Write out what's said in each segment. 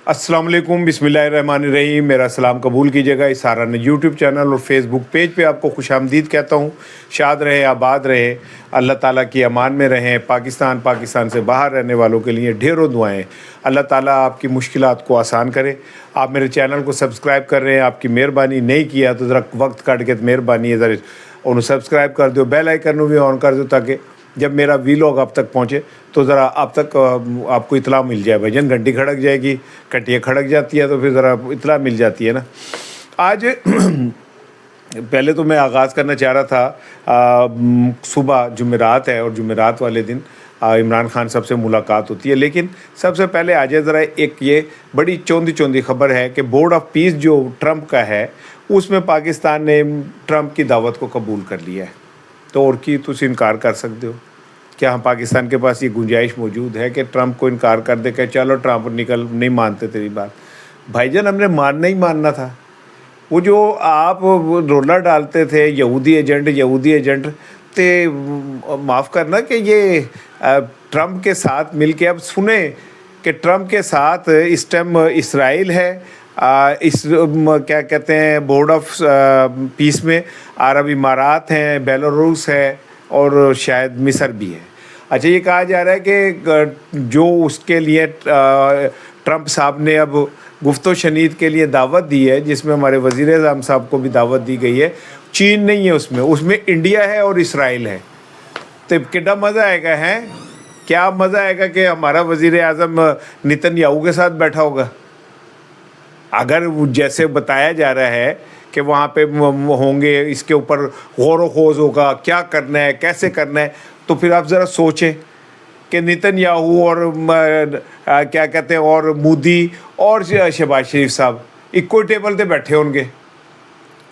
अस्सलाम वालेकुम, बिस्मिल्लाहिर्रहमानिर्रहीम। मेरा सलाम कबूल कीजिएगा। इशारा ने यूट्यूब चैनल और फेसबुक पेज पे आपको खुशामदीद कहता हूँ। शाद रहे, आबाद रहे, अल्लाह ताला की अमान में रहें। पाकिस्तान से बाहर रहने वालों के लिए ढेरों दुआएं। अल्लाह ताला आपकी मुश्किलात को आसान करे। आप मेरे चैनल को सब्सक्राइब कर रहे हैं, आपकी मेहरबानी। नहीं किया तो ज़रा वक्त कट के मेहरबानी है ज़रा उन्हें सब्सक्राइब कर दो, बेल आइकन भी ऑन कर दो ताकि जब मेरा वीलॉग आप तक पहुँचे तो ज़रा आप तक आपको इतला मिल जाए। भाईजान घंटी खड़क जाएगी, घंटियाँ खड़क जाती है तो फिर ज़रा इतला मिल जाती है ना। आज पहले तो मैं आगाज़ करना चाह रहा था, सुबह जुमेरात है और जुमेरात वाले दिन इमरान खान साहब से मुलाकात होती है। लेकिन सबसे पहले आ जाए ज़रा एक ये बड़ी चौंधी खबर है कि बोर्ड ऑफ पीस जो ट्रंप का है उसमें पाकिस्तान ने ट्रंप की दावत को कबूल कर लिया है। तो और की तुम इनकार कर सकते हो क्या? हम पाकिस्तान के पास ये गुंजाइश मौजूद है कि ट्रंप को इनकार कर दे कि चलो ट्रंप निकल, नहीं मानते तेरी बात। भाईजान हमने मानना ही मानना था। वो जो आप रोला डालते थे यहूदी एजेंट ते माफ़ करना कि ये ट्रंप के साथ मिलके अब सुने कि ट्रंप के साथ इस टाइम इसराइल है, इस क्या कहते हैं बोर्ड ऑफ पीस में अरब इमारात हैं, बेलारूस है और शायद मिस्र भी है। अच्छा, ये कहा जा रहा है कि जो उसके लिए ट्रंप साहब ने अब गुफ्तो शनीद के लिए दावत दी है, जिसमें हमारे वज़ीर-ए-आज़म साहब को भी दावत दी गई है, चीन नहीं है उसमें इंडिया है और इसराइल है। तो कितना मज़ा आएगा, हैं क्या मज़ा आएगा कि हमारा वज़ीर-ए-आज़म नेतन्याहू के साथ बैठा होगा। अगर जैसे बताया जा रहा है कि वहाँ पे होंगे, इसके ऊपर गौर व खोज होगा, क्या करना है, कैसे करना है, तो फिर आप ज़रा सोचें कि नेतन्याहू और क्या कहते हैं और मोदी और शहबाज शरीफ साहब इक्को टेबल पे बैठे होंगे।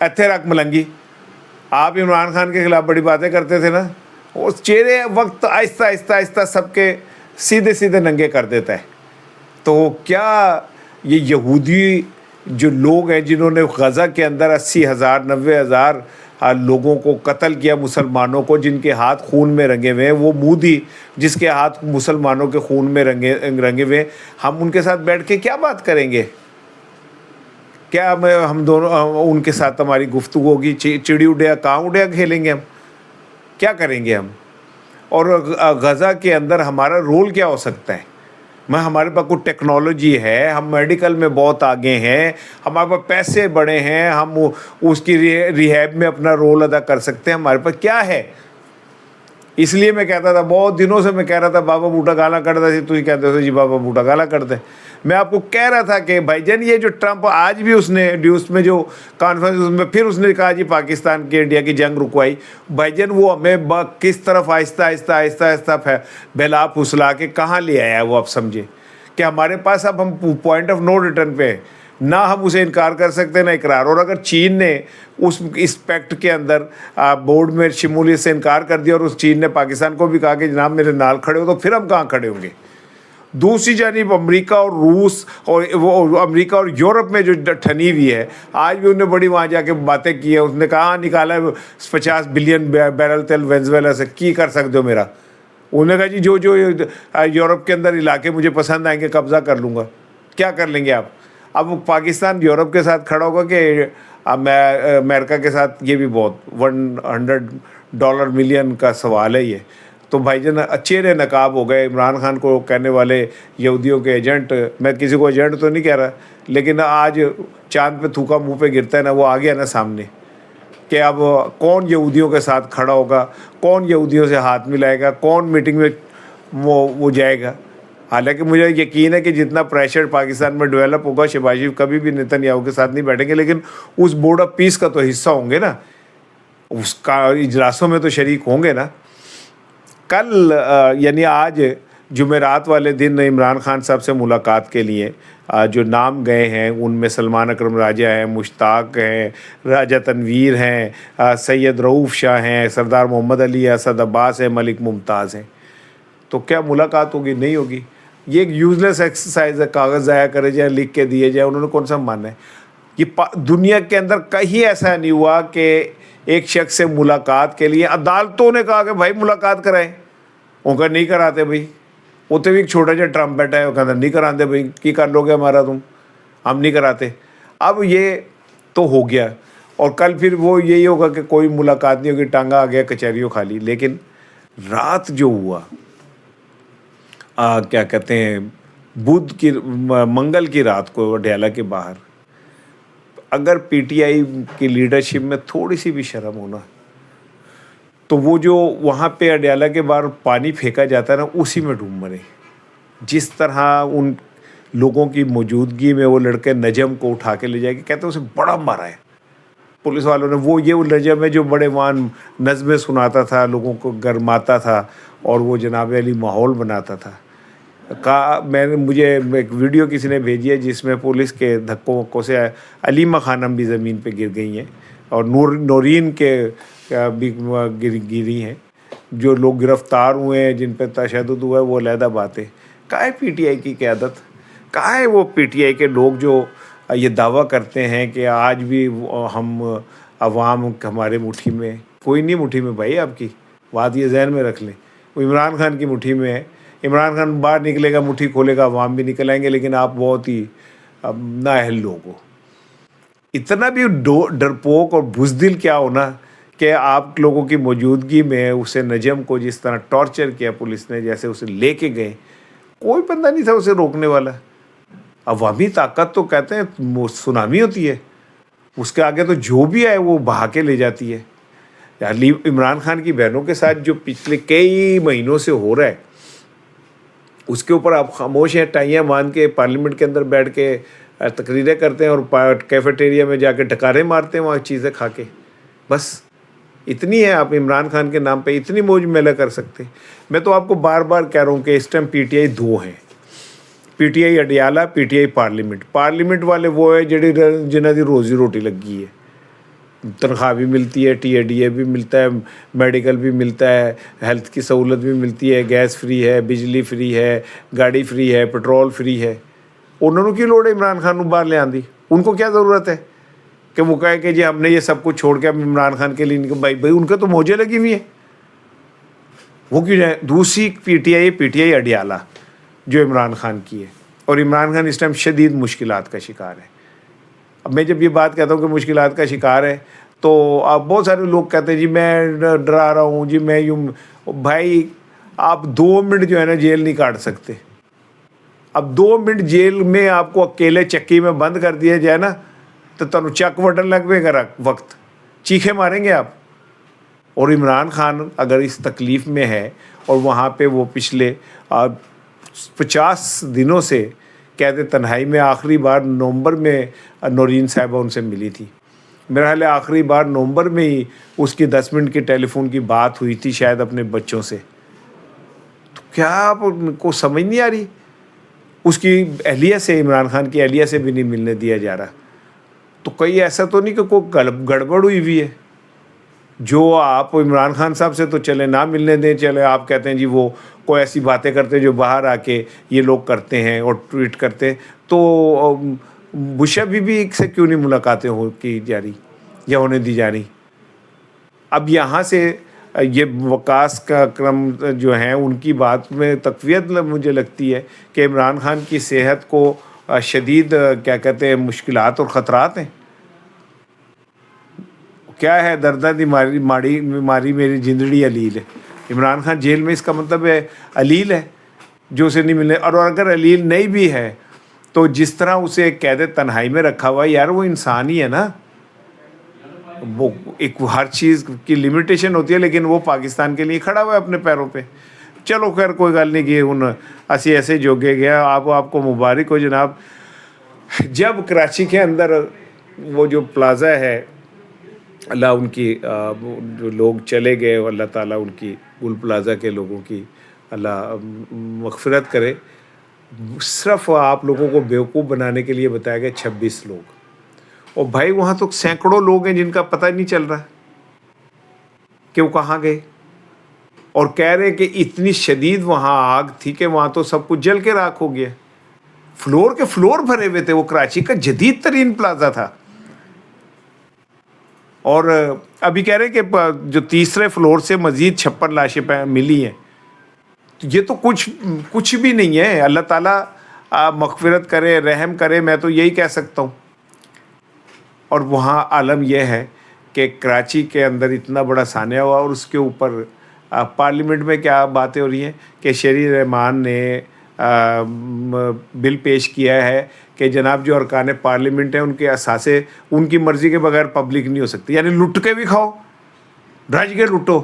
इत्थे रख मलंगी, आप इमरान खान के ख़िलाफ़ बड़ी बातें करते थे ना, उस चेहरे वक्त आहिस्ता सबके सीधे नंगे कर देता है। तो क्या ये यहूदी जो लोग हैं जिन्होंने गज़ा के अंदर 80,000 90,000 लोगों को कत्ल किया, मुसलमानों को, जिनके हाथ खून में रंगे हुए हैं, वो मोदी जिसके हाथ मुसलमानों के खून में रंगे हुए, हम उनके साथ बैठ के क्या बात करेंगे? क्या हम दोनों उनके साथ हमारी गुफ्तगू होगी? चिड़ी उड़िया कहाँ उड़िया खेलेंगे हम? क्या करेंगे हम? और गज़ा के अंदर हमारा रोल क्या हो सकता है? हमारे पास कुछ टेक्नोलॉजी है, हम मेडिकल में बहुत आगे हैं, हमारे पास पैसे बड़े हैं, हम उसकी रिहैब में अपना रोल अदा कर सकते हैं। हमारे पास क्या है? इसलिए मैं कहता था, बहुत दिनों से मैं कह रहा था बाबा बूटा गाला करता थी, तुम कहते हो जी बाबा बूटा गाला करते। मैं आपको कह रहा था कि भाईजान ये जो ट्रंप आज भी उसने ड्यूस में जो कॉन्फ्रेंस उसमें फिर उसने कहा जी पाकिस्तान के इंडिया की जंग रुकवाई। भाईजान वो हमें किस तरफ आहिस्ता बहला फुसला के कहाँ ले आया वो, आप समझे कि हमारे पास अब हम पॉइंट ऑफ नो रिटर्न पे हैं। ना हम उसे इनकार कर सकते ना इकरार। और अगर चीन ने उस इस पैक्ट के अंदर बोर्ड में शमूलियत से इनकार कर दिया और उस चीन ने पाकिस्तान को भी कहा कि जनाब मेरे नाल खड़े हो, तो फिर हम कहाँ खड़े होंगे? दूसरी जानिब अमेरिका और रूस और वो अमेरिका और यूरोप में जो ठनी हुई है, आज भी उन्होंने बड़ी वहाँ जाके बातें की है। उसने कहा निकाला 50 बिलियन बैरल तेल वेनेजुएला से, की कर सकते हो मेरा? उन्होंने कहा जी जो यूरोप के अंदर इलाके मुझे पसंद आएंगे कब्ज़ा कर लूँगा। क्या कर लेंगे आप? अब पाकिस्तान यूरोप के साथ खड़ा होगा कि अमेरिका के साथ? ये भी बहुत $100 मिलियन का सवाल है ये। तो भाईजान चेहरे नकाब हो गए इमरान खान को कहने वाले यहूदियों के एजेंट। मैं किसी को एजेंट तो नहीं कह रहा, लेकिन आज चांद पे थूका मुंह पे गिरता है ना, वो आ गया ना सामने कि अब कौन यहूदियों के साथ खड़ा होगा, कौन यहूदियों से हाथ मिलाएगा, कौन मीटिंग में वो जाएगा। हालांकि मुझे यकीन है कि जितना प्रेशर पाकिस्तान में डेवलप होगा, शहबाज शरीफ कभी भी नेतन्याहू के साथ नहीं बैठेंगे, लेकिन उस बोर्ड ऑफ पीस का तो हिस्सा होंगे ना, उसका इजलासों में तो शरीक होंगे ना। कल यानी आज जुमेरात वाले दिन इमरान खान साहब से मुलाकात के लिए जो नाम गए हैं उनमें सलमान अकरम राजा हैं, मुश्ताक हैं, राजा तनवीर हैं, सैयद रऊफ़ शाह हैं, सरदार मोहम्मद अली, असद अब्बास है, मलिक मुमताज़ हैं। तो क्या मुलाकात होगी? नहीं होगी। ये एक यूज़लेस एक्सरसाइज है, कागज़ ज़ाया करे जाए, लिख के दिए जाए, उन्होंने कौन सा मानना है? ये दुनिया के अंदर कहीं ऐसा नहीं हुआ कि एक शख्स से मुलाकात के लिए अदालतों ने कहा कि भाई मुलाकात कराएं, उनका नहीं कराते भाई। उत्थे भी एक छोटा जिहा ट्रम्प बैठा है, वो कहता नहीं करांदे भाई, की कर लोगे हमारा तुम, हम नहीं कराते। अब ये तो हो गया, और कल फिर वो यही होगा कि कोई मुलाकात नहीं होगी, टांगा आ गया कचहरियों खाली। लेकिन रात जो हुआ, क्या कहते हैं, मंगल की रात को अडयाला के बाहर, अगर पीटीआई की लीडरशिप में थोड़ी सी भी शर्म होना, तो वो जो वहाँ पे अडयाला के बाहर पानी फेंका जाता है ना, उसी में डूब मरे। जिस तरह उन लोगों की मौजूदगी में वो लड़के नजम को उठा के ले जाएंगे, कहते हैं उसे बड़ा मारा है पुलिस वालों ने। वो नजम है जो बड़े वहाँ नज़में सुनाता था, लोगों को गरमाता था, और वो जनाब अली माहौल बनाता था। मुझे एक वीडियो किसी ने भेजी है जिसमें पुलिस के धक्कों वक्कों से अलीमा खानम भी ज़मीन पे गिर गई हैं, और नौरीन के भी गिरी हैं। जो लोग गिरफ़्तार हुए हैं, जिन पर तशद्दुद हुआ है, वो अलहदा बात है। कहाँ है पीटीआई की क़यादत? कहाँ है वो पीटीआई के लोग जो ये दावा करते हैं कि आज भी हम अवाम हमारे मुट्ठी में? कोई नहीं मुट्ठी में भाई आपकी, बात ये जहन में रख लें। वो इमरान खान की मुट्ठी में है। इमरान खान बाहर निकलेगा, मुट्ठी खोलेगा, अवाम भी निकल आएंगे, लेकिन आप बहुत ही नाअहल लोग हो। इतना भी डरपोक और बुज़दिल क्या होना कि आप लोगों की मौजूदगी में उसे नजम को जिस तरह टॉर्चर किया पुलिस ने, जैसे उसे लेके गए, कोई बंदा नहीं था उसे रोकने वाला। अवामी ताकत तो कहते हैं सुनामी होती है, उसके आगे तो जो भी आए वो बहा के ले जाती है। यार इमरान खान की बहनों के साथ जो पिछले कई महीनों से हो रहा है, उसके ऊपर आप खामोश हैं, टाइयाँ बांध के पार्लियामेंट के अंदर बैठ के तकरीरें करते हैं, और कैफेटेरिया में जाके डकारे मारते हैं वहाँ चीज़ें खा के। बस इतनी है आप इमरान खान के नाम पे इतनी मौज मेला कर सकते। मैं तो आपको बार बार कह रहा हूँ कि इस टाइम पीटीआई दो हैं, PTI Adiala, PTI parliament. Parliament वाले वो है जिन्हों की रोज़ी रोटी लगी है, तनख्वाह भी मिलती है, टीएडीए भी मिलता है, मेडिकल भी मिलता है, हेल्थ की सहूलत भी मिलती है, गैस फ्री है, बिजली फ्री है, गाड़ी फ्री है, पेट्रोल फ्री है। उन्होंने की लोड़ है इमरान खान को बाहर ले आंदी? उनको क्या ज़रूरत है कि वो कहे कि जी हमने ये सब कुछ छोड़ के अब इमरान खान के लिए भाई उनके तो मौजें लगी हुई है, वो क्यों जाए? दूसरी पीटीआई अडयाला जो इमरान खान की है, और इमरान खान इस टाइम शदीद मुश्किलात का शिकार है। अब मैं जब ये बात कहता हूँ कि मुश्किलात का शिकार है, तो आप बहुत सारे लोग कहते हैं जी मैं डरा रहा हूँ, जी मैं यूँ। भाई आप 2 मिनट जो है ना जेल नहीं काट सकते। अब 2 मिनट जेल में आपको अकेले चक्की में बंद कर दिया जाए ना, तो तुम चक वटन लग पेगा वक्त, चीखे मारेंगे आप। और इमरान खान अगर इस तकलीफ़ में है, और वहाँ पे वो पिछले 50 दिनों से कहते तन्हाई में, आखिरी बार नवंबर में नौरीन साहिबा उनसे मिली थी। मेरा ख्याल है आखिरी बार नवंबर में ही उसकी 10 मिनट की टेलीफोन की बात हुई थी शायद अपने बच्चों से। तो क्या आपको समझ नहीं आ रही? उसकी अहलिया से, इमरान खान की अहलिया से भी नहीं मिलने दिया जा रहा। तो कहीं ऐसा तो नहीं कि कोई गड़बड़ हुई हुई है जो आप इमरान खान साहब से तो चले ना मिलने दें, चले आप कहते हैं जी वो कोई ऐसी बातें करते हैं जो बाहर आके ये लोग करते हैं और ट्वीट करते हैं। तो बुश बीबी से क्यों नहीं मुलाकातें की जा रही या होने दी जा रही? अब यहाँ से ये वकास का क्रम जो है उनकी बात में तक़वियत मुझे लगती है कि इमरान खान की सेहत को शदीद क्या कहते हैं मुश्किलात और ख़तरात हैं। क्या है दर्दा दी मारी मेरी जिंदड़ी अलील है। इमरान खान जेल में, इसका मतलब है अलील है जो उसे नहीं मिलने। और अगर अलील नहीं भी है तो जिस तरह उसे कैद तन्हाई में रखा हुआ है, यार वो इंसान ही है ना। वो एक हर चीज़ की लिमिटेशन होती है, लेकिन वो पाकिस्तान के लिए खड़ा हुआ है अपने पैरों पे। चलो खैर कोई गल नहीं कि हुन असी ऐसे जोगे गया। आपको मुबारक हो जनाब। जब कराची के अंदर वो जो प्लाज़ा है, अल्लाह उनकी जो लोग चले गए, अल्लाह ताला उनकी गुल प्लाज़ा के लोगों की अल्लाह मग़फ़िरत करे। सिर्फ आप लोगों को बेवकूफ़ बनाने के लिए बताया गया 26 लोग, और भाई वहाँ तो सैकड़ों लोग हैं जिनका पता ही नहीं चल रहा कि वो कहाँ गए। और कह रहे कि इतनी शदीद वहाँ आग थी कि वहाँ तो सब कुछ जल के राख हो गया। फ्लोर के फ्लोर भरे हुए थे। वो कराची का जदीद तरीन प्लाज़ा था। और अभी कह रहे कि जो तीसरे फ्लोर से मज़ीद 56 लाशें मिली हैं। یہ تو کچھ بھی نہیں ہے. اللہ تعالیٰ مغفرت کرے, رحم کرے, میں تو یہی کہہ سکتا ہوں. اور وہاں عالم یہ ہے کہ کراچی کے اندر اتنا بڑا سانحہ ہوا, اور اس کے اوپر پارلیمنٹ میں کیا باتیں ہو رہی ہیں کہ شہری رحمان نے بل پیش کیا ہے کہ جناب جو ارکان پارلیمنٹ ہیں ان کے اثاثے ان کی مرضی کے بغیر پبلک نہیں ہو سکتی. یعنی لٹ کے بھی کھاؤ, رج کے لٹو,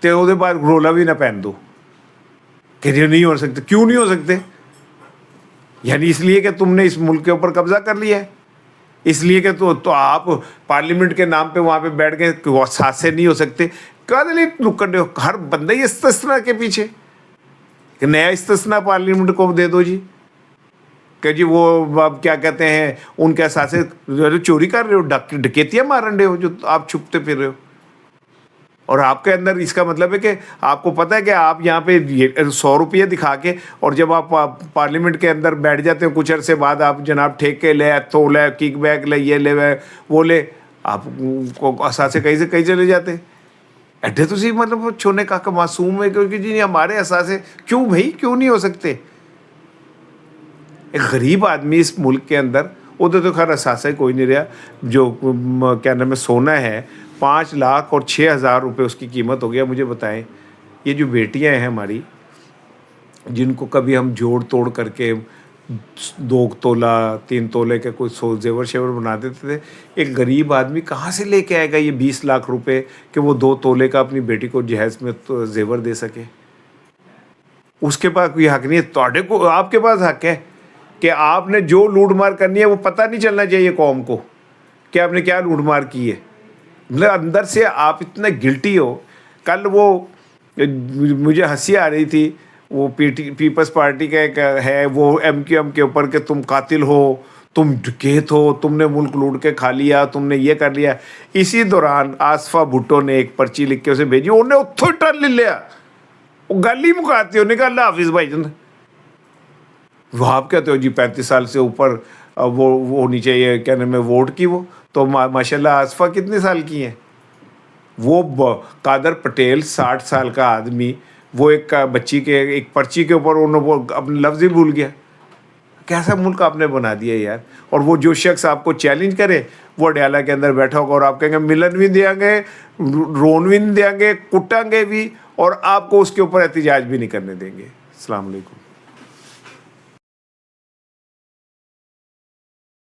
تو وہ بعد رولا بھی نہ پہن دو کہ یہ نہیں ہو سکتے. کیوں نہیں ہو سکتے؟ یعنی اس لیے کہ تم نے اس ملک کے اوپر قبضہ کر لیا ہے, اس لیے کہ تو آپ پارلیمنٹ کے نام پہ وہاں پہ بیٹھ کے اثاثے نہیں ہو سکتے. کیا دلیل نکڑے ہو؟ ہر بندہ ہی استثناء کے پیچھے کہ نیا استثناء پارلیمنٹ کو دے دو جی, کہ جی وہ اب کیا کہتے ہیں ان کے اثاثے چوری کر رہے ہو, ڈکیتیاں مارن رہے ہو جو آپ چھپتے پھر رہے ہو. اور آپ کے اندر اس کا مطلب ہے کہ آپ کو پتہ ہے کہ آپ یہاں پہ 100 روپیہ دکھا کے, اور جب آپ پارلیمنٹ کے اندر بیٹھ جاتے ہیں کچھ عرصے بعد آپ جناب ٹھیکے لے, تو لے, کک بیک لے, یہ لے وہ لے, آپ کو اثاثے کہیں سے کہیں چلے جاتے ہیں. ایڈے تو سی مطلب چھونے کا معصوم ہے کہ جی ہمارے اثاثے کیوں بھائی کیوں نہیں ہو سکتے؟ ایک غریب آدمی اس ملک کے اندر, ادھر تو خیر اثاثہ کوئی نہیں رہا, جو کیا نام ہے سونا ہے 5,06,000 روپے اس کی قیمت ہو گیا. مجھے بتائیں یہ جو بیٹیاں ہیں ہماری, جن کو کبھی ہم جوڑ توڑ کر کے 2 تولہ 3 تولے کے کوئی زیور شیور بنا دیتے تھے, ایک غریب آدمی کہاں سے لے کے آئے گا یہ 20 لاکھ روپے کہ وہ 2 تولے کا اپنی بیٹی کو جہیز میں زیور دے سکے؟ اس کے پاس کوئی حق نہیں ہے. آپ کے پاس حق ہے کہ آپ نے جو لوٹ مار کرنی ہے وہ پتہ نہیں چلنا چاہیے قوم کو کہ آپ نے کیا لوٹ مار کی ہے. مطلب اندر سے آپ اتنا گلٹی ہو. کل وہ مجھے ہنسی آ رہی تھی, وہ پیپلز پارٹی کا ایک ہے وہ MQM کے اوپر کہ تم قاتل ہو, تم ڈکیت ہو, تم نے ملک لوٹ کے کھا لیا, تم نے یہ کر لیا. اسی دوران آصفہ بھٹو نے ایک پرچی لکھ کے اسے بھیجی, انہیں اتھو ٹر لے لیا, وہ گل ہی مکاتی, انہیں کہا اللہ حافظ بھائی جان. وہ آپ کہتے ہو جی 35 سال سے اوپر وہ ہونی چاہیے کیا نام ہے ووٹ کی, وہ تو ماشاء اللہ آصفہ کتنے سال کی ہیں؟ وہ قادر پٹیل 60 سال کا آدمی, وہ ایک بچی کے ایک پرچی کے اوپر وہ اپنے لفظ ہی بھول گیا. کیسا ملک آپ نے بنا دیا یار. اور وہ جو شخص آپ کو چیلنج کرے وہ اڈیالہ کے اندر بیٹھا ہوگا اور آپ کہیں گے ملن بھی دیں گے, رون بھی نہیں دیں گے, کٹیں گے بھی, اور آپ کو اس کے اوپر احتجاج بھی نہیں کرنے دیں گے. السلام علیکم.